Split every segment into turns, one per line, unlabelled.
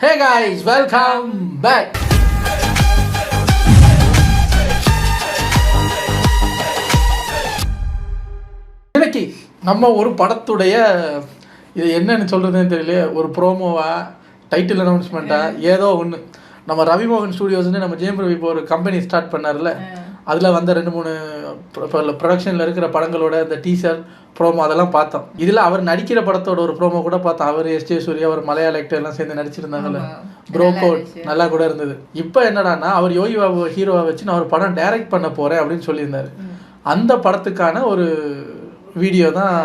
Hey guys, welcome back. இன்னைக்கு நம்ம ஒரு படத்துடைய இது என்னன்னு சொல்றதுன்னு தெரியல, ஒரு ப்ரோமோவா டைட்டில் அனௌன்ஸ்மெண்ட்டா ஏதோ ஒன்று. நம்ம ரவிமோகன் ஸ்டூடியோஸ்ன்னு நம்ம ஜெயம் ரவி இப்போ ஒரு கம்பெனி ஸ்டார்ட் பண்ணார்ல, அதில் வந்த 2-3 ப்ரொடக்ஷனில் இருக்கிற படங்களோட இந்த டீசர் ப்ரோமோ அதெல்லாம் பார்த்தோம். இதில் அவர் நடிக்கிற படத்தோட ஒரு ப்ரோமோ கூட பார்த்தோம். அவர் எஸ்.ஜே. சூர்யா, அவர் மலையாள ஆக்டர் எல்லாம் சேர்ந்து நடிச்சிருந்தாங்கல்ல, ப்ரோ கோட் நல்லா கூட இருந்தது. இப்போ என்னடான்னா அவர் யோகி பாபு ஹீரோவை வச்சு நான் ஒரு படம் டைரக்ட் பண்ண போகிறேன் அப்படின்னு சொல்லியிருந்தாரு. அந்த படத்துக்கான ஒரு வீடியோ தான்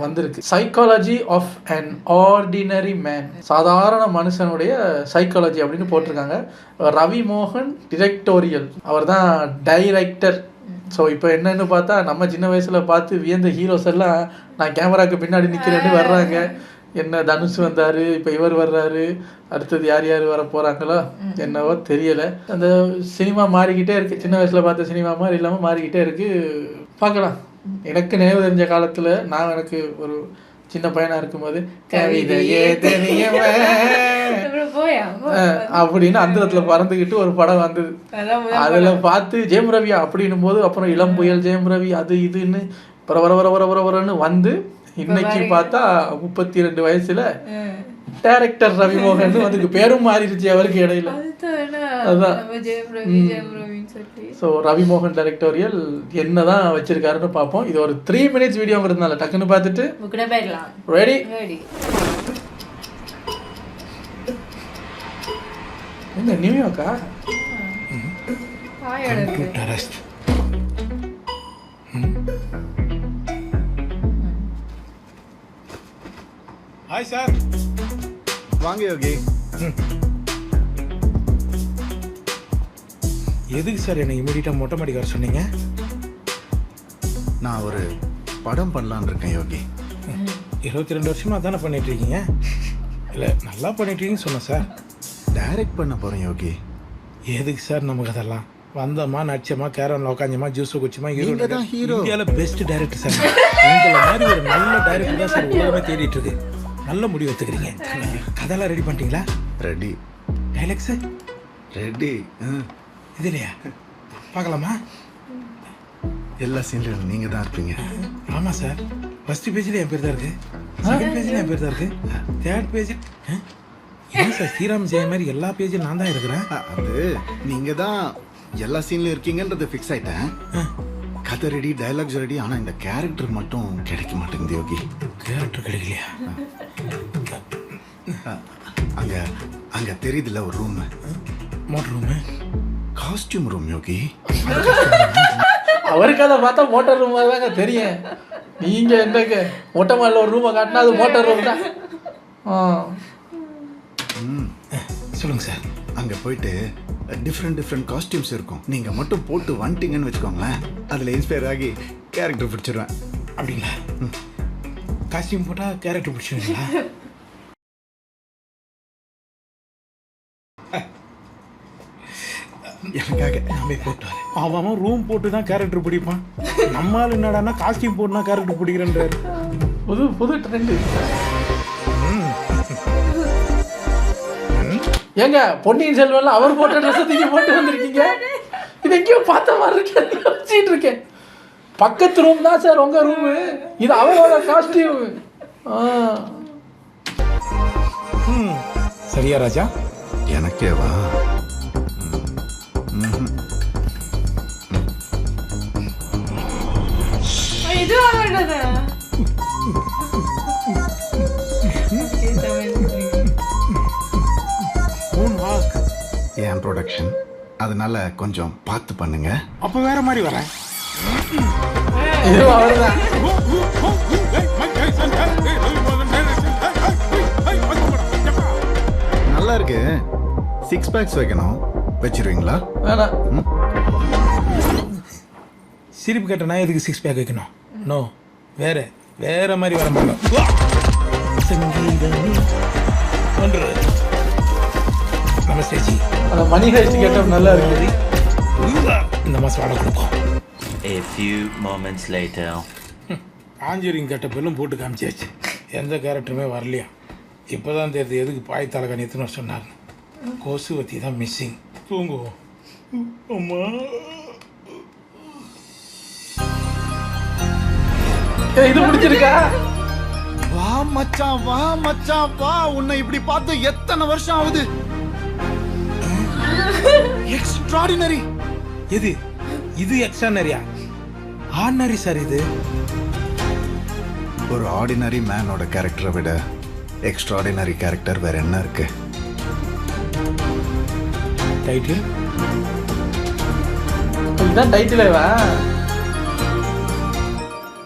வந்திருக்கு. Psychology of an ordinary man, சாதாரண மனுஷனுடைய சைக்காலஜி அப்படின்னு போட்டிருக்காங்க. ரவி மோகன் டிரெக்டோரியல், அவர் தான் டைரக்டர். ஸோ இப்போ என்னன்னு பார்த்தா நம்ம சின்ன வயசில் பார்த்து வியந்த ஹீரோஸ் எல்லாம் நான் கேமராவுக்கு பின்னாடி நிற்கிறேன்னு வர்றாங்க. என்ன தனுஷ் வந்தார், இப்போ இவர் வர்றாரு, அடுத்தது யார் யார் வர போகிறாங்களோ என்னவோ தெரியலை. அந்த சினிமா மாறிக்கிட்டே இருக்குது. சின்ன வயசில் பார்த்த சினிமா மாதிரி இல்லாமல் மாறிக்கிட்டே இருக்குது. பார்க்கலாம். எனக்கு நினைவு தெரிஞ்ச காலத்தில் நான் எனக்கு ஒரு சின்ன பையனாக இருக்கும்போது கவிதையே அப்படின்னு அந்தரத்தில் பறந்துக்கிட்டு ஒரு படம் வந்தது. அதில் பார்த்து ஜெயம் ரவி அப்படின்னும் போது அப்புறம் இளம் புயல் ஜெயம் ரவி அது இதுன்னு பரவரன்னு வந்து இன்னைக்கு பார்த்தா 32 வயசுல டைரக்டர் ரவிமோகன் அதுக்கு பேரும் மாறிடுச்சு அவருக்கு இடையில. அதுதான். ஸோ ரவிமோகன் டைரக்டோரியல் என்னதான் வச்சிருக்காருன்னு பார்ப்போம். இது ஒரு 3 minutes வீடியோங்கிறதுனால டக்குன்னு பார்த்துட்டு ரெடி. என்ன நியூயார்க்கா?
Hi sir. வாங்க யோகி.
எதுக்கு சார் என்னை இமீடியட்டாக மொட்டை மாடிக்கு வர சொன்னீங்க?
நான் ஒரு படம் பண்ணலான்னு இருக்கேன் யோகி.
22 வருஷமாக தானே பண்ணிகிட்ருக்கீங்க? இல்லை நல்லா பண்ணிட்டுருக்கீங்கன்னு சொன்னேன் சார்.
டைரக்ட் பண்ண போகிறேன் யோகி.
எதுக்கு சார் நமக்கு அதெல்லாம்? வந்தோமா, நடிச்சோமா, கேரவனில் உட்காந்தோமா, ஜூஸை குடிச்சோமா, ஹீரோ. இந்தியாவில் பெஸ்ட் டைரக்டர் சார். உங்களை மாதிரி ஒரு நல்ல டைரக்டர் தான் சார் உலகமே தேடிட்டு இருக்கு. நல்ல முடிவு எடுத்துக்கிறீங்க. கதையெல்லாம் ரெடி பண்ணிட்டீங்களா?
ரெடி.
Dialogues
ready.
இது இல்லையா? பார்க்கலாமா?
எல்லா சீன்லையும் நீங்கள் தான் இருப்பீங்க.
ஆமாம் சார். ஃபஸ்ட்டு பேஜில் என் பேர் தான் இருக்குது, செகண்ட் பேஜில் என் பேர் தான் இருக்குது, தேர்ட் பேஜில் ஏன் சார் ஸ்ரீராம் ஜெய மாதிரி எல்லா பேஜிலும் நான் தான் இருக்கிறேன்.
அது நீங்கள் தான் எல்லா சீன்லையும் இருக்கீங்கன்றது ஃபிக்ஸ் ஆகிட்டேன். கதை ரெடி, டைலாக்ஸ் ரெடி. ஆனால் இந்த கேரக்டர் மட்டும் கிடைக்க மாட்டேங்குது யோகி.
கேரக்டர் கிடைக்கலையா?
அங்கே அங்கே தெரியுதுல்ல ஒரு room,
motor room,
costume room Yogi.
அவருக்கு அதை பார்த்தா மோட்டர் ரூம் தாங்க தெரியும். நீங்கள் என்னங்க மொட்டை மாடியில் ஒரு ரூமை காட்டினா அது மோட்டர் ரூம் தான். சொல்லுங்கள் சார்.
அங்கே போயிட்டு டிஃப்ரெண்ட் காஸ்டியூம்ஸ் இருக்கும். நீங்கள் மட்டும் போட்டு வந்துட்டீங்கன்னு வச்சுக்கோங்களேன், அதில் இன்ஸ்பயர் ஆகி கேரக்டர் பிடிச்சிருவேன்.
அப்படிங்களா? காஸ்டியூம் போட்டால் கேரக்டர் பிடிச்சிருவீங்களா?
எனக்காக
நாமே போட்டாரு. அவன் ரூம் போட்டு தான் கேரக்டர் பிடிப்பான். நம்மளால் என்னடானா காஸ்டியூம் போட்டுனா கேரக்டர் பிடிக்கிறேன்றாரு. புது ட்ரெண்டு. ஏங்க பொன்னியின் செல்வன்ல அவர் போட்ட ட்ரெஸ் தூக்கி போட்டு வந்திருக்கீங்க. இது எங்கேயோ பார்த்த மாதிரி வச்சுட்டு இருக்கேன். பக்கத்து ரூம் தான் சார் உங்க ரூமு. இது அவரோட காஸ்டியூம். சரியா ராஜா?
எனக்கேவா? என் ப்ரொடக்ஷன், அதனால கொஞ்சம் பார்த்து பண்ணுங்க.
அப்போ வேற மாதிரி வரேன்.
நல்லா இருக்கு. 6 packs வைக்கணும். வச்சிருவீங்களா?
வேணாம். சிரிப்பு கேட்டனா எதுக்கு 6 பேக் வைக்கணும்? நோ, வேற மாதிரி வர மாட்டோம். நமஸ்தே ஜி. மணி ஹெஸ்ட் கேட்டப் நல்லா இருக்குது. இந்த மாதம் வாடகை கொடுப்போம்.
A few moments later.
ஆஞ்சூரிங் கட்டப்பெல்லாம் போட்டு காமிச்சாச்சு. எந்த கேரக்டருமே வரலையா? இப்போ தான் தெரியுது எதுக்கு பாய் தலைக்கான எத்தனை வருஷம் சொன்னார்.
கோசுவத்தி தான் மிஸ்ஸிங். தூங்குவோம்.
அம்மா இது முடிச்சிருக்கா?
வா மச்சான் வா, உன்னை இப்படி பார்த்து எத்தனை வருஷம் ஆகுது. எக்ஸ்ட்ராடினரி.
இது எக்ஸ்ட்ரானரியா? Ordinary sir. இது
ஒரு ஆர்டினரி மேனோட கேரக்டரை விட எக்ஸ்ட்ராடினரி கேரக்டர் வேற என்ன இருக்கு?
டைட்டில்
இதுதான் டைட்டிலேவா?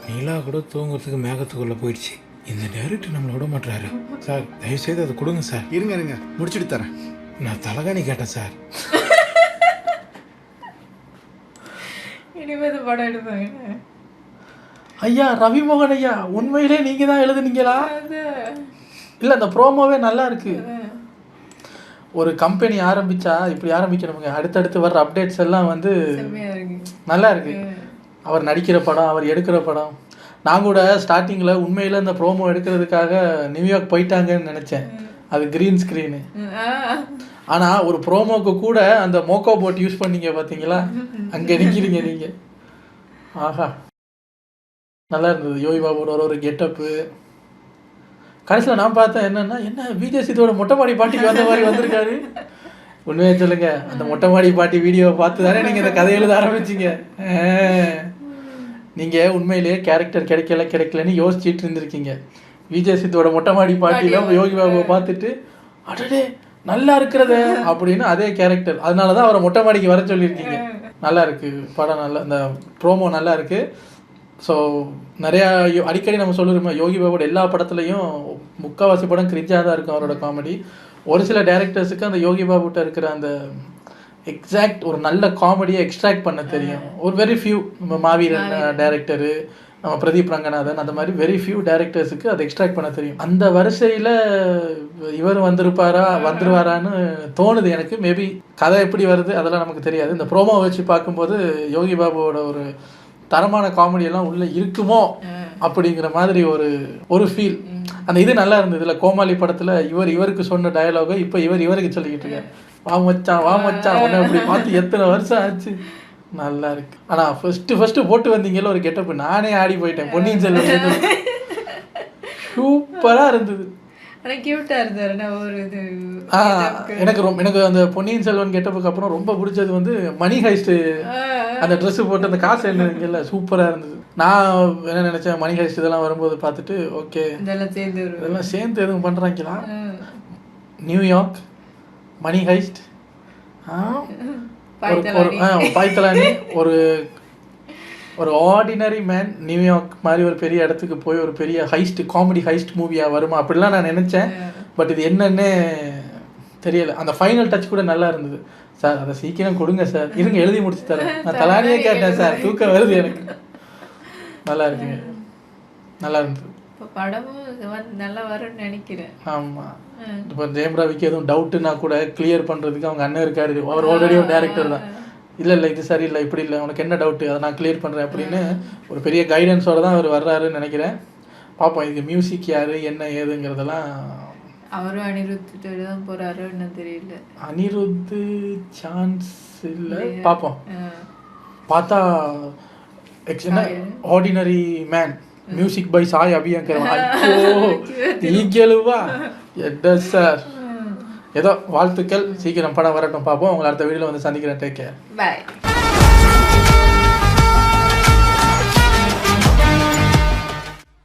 நிலா கூட தூங்குறதுக்கு மேகத்துக்குள்ளே போயிடுச்சு. இந்த டைரக்டர் நம்மளை விட மாட்டாரு சார். தயவுசெய்து அதை கொடுங்க சார்.
இருங்க முடிச்சுட்டு தரேன்.
நான் தலகாணி கேட்டேன் சார்.
இனிமேல் படம் எடுப்பாங்க.
ஐயா ரவிமோகன் ஐயா, உண்மையிலே நீங்கள் தான் எழுதுனீங்களா? இல்லை, அந்த ப்ரோமோவே நல்லா இருக்கு. ஒரு கம்பெனி ஆரம்பித்தா இப்படி ஆரம்பிக்கணுங்க. அடுத்தடுத்து வர்ற அப்டேட்ஸ் எல்லாம் வந்து நல்லா இருக்கு. அவர் நடிக்கிற படம், அவர் எடுக்கிற படம். நான் கூட ஸ்டார்டிங்கில் உண்மையில் இந்த ப்ரோமோ எடுக்கிறதுக்காக நியூயார்க் போயிட்டாங்கன்னு நினச்சேன். அது க்ரீன் ஸ்க்ரீனு. ஆனால் ஒரு ப்ரோமோக்கு கூட அந்த மோக்கோ போட் யூஸ் பண்ணீங்க பார்த்தீங்களா? அங்கே நிற்கிறீங்க நீங்கள். ஆஹா, நல்லா இருந்தது. யோகி பாபுவோட ஒரு கெட்டப்பு. கடைசியில் நான் பார்த்தேன் என்ன விஜய் சித்தோட மொட்டை மாடி பாட்டிக்கு வந்த மாதிரி வந்திருக்காரு. உண்மையை சொல்லுங்க, அந்த மொட்டை மாடி பாட்டி வீடியோவை பார்த்து தானே நீங்கள் இந்த கதை எழுத ஆரம்பிச்சிங்க. நீங்கள் உண்மையிலேயே கேரக்டர் கிடைக்கலன்னு யோசிச்சுட்டு இருந்திருக்கீங்க. விஜய் சித்தோட மொட்டை மாடி பாட்டியில் யோகி பாபுவை பார்த்துட்டு அடடே நல்லா இருக்கிறத அப்படின்னு அதே கேரக்டர். அதனால தான் அவரை மொட்டை மாடிக்கு வர சொல்லியிருக்கீங்க. நல்லா இருக்குது படம். நல்லா இந்த ப்ரோமோ நல்லா இருக்குது. ஸோ நிறையா அடிக்கடி நம்ம சொல்லுறோமே, யோகி பாபுவோட எல்லா படத்துலையும் முக்கால்வாசி படம் கிரிஞ்சாக தான் இருக்கும் அவரோட காமெடி. ஒரு சில டேரக்டர்ஸுக்கு அந்த யோகி பாபுகிட்ட இருக்கிற அந்த எக்ஸாக்ட் ஒரு நல்ல காமெடியை எக்ஸ்ட்ராக்ட் பண்ண தெரியும். ஒரு வெரி ஃபியூ, நம்ம மாவீரன் டேரக்டரு, நம்ம பிரதீப் ரங்கநாதன், அந்த மாதிரி வெரி ஃபியூ டேரக்டர்ஸுக்கு அதை எக்ஸ்ட்ராக்ட் பண்ண தெரியும். அந்த வரிசையில் இவர் வந்துருவாரான்னு தோணுது எனக்கு. மேபி கதை எப்படி வருது அதெல்லாம் நமக்கு தெரியாது. இந்த ப்ரோமோ வச்சு பார்க்கும்போது யோகி பாபுவோட ஒரு தரமான காமெடியெல்லாம் உள்ளே இருக்குமோ அப்படிங்கிற மாதிரி ஒரு ஃபீல். அந்த இது நல்லா இருந்தது. இல்லை, கோமாளி படத்தில் இவருக்கு சொன்ன டயலாகை இப்போ இவருக்கு சொல்லிக்கிட்டு இருக்கேன். வா மச்சான் உன்னை அப்படி பார்த்து எத்தனை வருஷம் ஆச்சு. நல்லா இருக்கு. ஆனால் ஃபஸ்ட்டு போட்டு வந்தீங்களோ ஒரு கெட்டப்பு, நானே ஆடி போயிட்டேன். பொன்னியின் செல்வன் சூப்பராக இருந்தது. எனக்கு அந்த பொன்னியின் செல்வன் கெட்டப்புக்கு அப்புறம் ரொம்ப பிடிச்சது வந்து மணி ஹைஸ்ட்டு. அந்த ட்ரெஸ்ஸு போட்டு அந்த காசு என்னங்கல்ல, சூப்பராக இருந்தது. நான் என்ன நினச்சேன், மணி ஹைஸ்ட் இதெல்லாம் வரும்போது பார்த்துட்டு ஓகே இதெல்லாம் சேர்ந்து எதுவும் பண்ணுறாங்களா. நியூயார்க் மணி ஹைஸ்ட், பாய்த்தலானி, ஒரு ஆர்டினரி மேன் நியூயார்க் மாதிரி ஒரு பெரிய இடத்துக்கு போய் ஒரு பெரிய ஹைஸ்ட், காமெடி ஹைஸ்ட் மூவியாக வருமா அப்படிலாம் நான் நினச்சேன். பட் இது என்னன்னே தெரியலை. அந்த ஃபைனல் டச் கூட நல்லா இருந்தது. சார் அதை சீக்கிரம் கொடுங்க சார், இருங்க எழுதி முடிச்சு தரேன். நான் தலானியே கேட்டேன் சார், தூக்கம் வருது எனக்கு. நல்லா இருக்குங்க, நல்லா இருந்தது.
படமும் நல்லா வரும்னு நினைக்கிறேன்.
ஆமாம், இப்போ ஜெயம் ரவிக்கு எதுவும் டவுட்டுன்னா கூட கிளியர் பண்ணுறதுக்கு அவங்க அண்ணன் இருக்காரு. அவர் ஆல்ரெடி ஒரு டேரக்டர் தான். இல்லை இது சரியில்லை, இப்படி இல்லை, உனக்கு என்ன டவுட்டு அதை நான் கிளியர் பண்ணுறேன் அப்படின்னு ஒரு பெரிய கைடன்ஸோடு தான் அவர் வர்றாருன்னு நினைக்கிறேன். பார்ப்போம் இதுக்கு மியூசிக் யார் என்ன ஏதுங்கிறதெல்லாம்.
அவரும் அனிருத் தான் போகிறாரோ என்ன தெரியல.
அனிருத் சான்ஸ் இல்லை, பார்ப்போம். பார்த்தா ordinary man music by Sai Abhyankar. ஈகேலுவா எட்ட சார். ஏதோ வாழ்த்துக்கள், சீக்கிரம் படம் வரட்டும், பார்ப்போம். உங்களை அடுத்த வீடியோவில் வந்து சந்திக்கிறேன். டேக் கேர்,
பாய்.